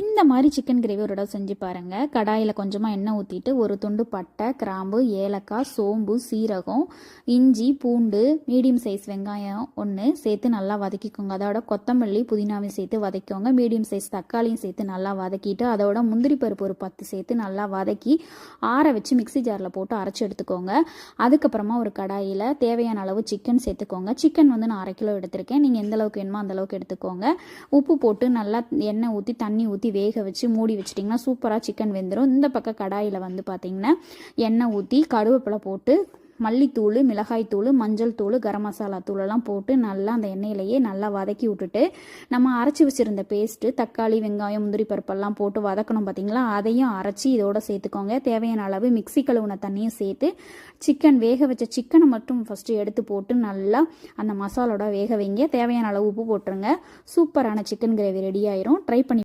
இந்த மாதிரி chicken gravy ஒரு தடவை செஞ்சு பாருங்கள். கடாயில் கொஞ்சமாக எண்ணெய் ஊற்றிட்டு ஒரு துண்டு பட்டை, கிராம்பு, ஏலக்காய், சோம்பு, சீரகம், இஞ்சி, பூண்டு, மீடியம் சைஸ் வெங்காயம் ஒன்று சேர்த்து நல்லா வதக்கிக்கோங்க. அதோட கொத்தமல்லி, புதினாவையும் சேர்த்து வதக்கிக்கோங்க. மீடியம் சைஸ் தக்காளியும் சேர்த்து நல்லா வதக்கிட்டு அதோட முந்திரி பருப்பு ஒரு 10 சேர்த்து நல்லா வதக்கி ஆற வச்சு மிக்சி ஜாரில் போட்டு அரைச்சி எடுத்துக்கோங்க. அதுக்கப்புறமா ஒரு கடாயில் தேவையான அளவு சிக்கன் சேர்த்துக்கோங்க. சிக்கன் வந்து நான் 1/2 கிலோ எடுத்திருக்கேன். நீங்கள் எந்த அளவுக்கு வேணுமோ அந்த அளவுக்கு எடுத்துக்கோங்க. உப்பு போட்டு நல்லா எண்ணெய் ஊற்றி தண்ணி ஊற்றி வேக வச்சு மூடி வச்சிட்டிங்கன்னா சூப்பராக சிக்கன் வெந்துடும். இந்த பக்கம் கடாயில் வந்து பார்த்திங்கன்னா எண்ணெய் ஊற்றி கருவேப்பிலை போட்டு மல்லித்தூள், மிளகாய்த்தூள், மஞ்சள் தூள், கரம் மசாலா தூளெல்லாம் போட்டு நல்லா அந்த எண்ணெயிலேயே நல்லா வதக்கி விட்டுட்டு நம்ம அரைச்சி வச்சுருந்த பேஸ்ட்டு தக்காளி, வெங்காயம், முந்திரி பருப்பெல்லாம் போட்டு வதக்கணும் பார்த்திங்களா, அதையும் அரைச்சி இதோட சேர்த்துக்கோங்க. தேவையான அளவு மிக்சி கழுவுன தண்ணியும் சேர்த்து சிக்கன் வேக வச்ச சிக்கனை மட்டும் ஃபஸ்ட்டு எடுத்து போட்டு நல்லா அந்த மசாலோட வேக வைங்க. தேவையான அளவு உப்பு போட்டுருங்க. சூப்பரான சிக்கன் கிரேவி ரெடி ஆயிரும். ட்ரை பண்ணி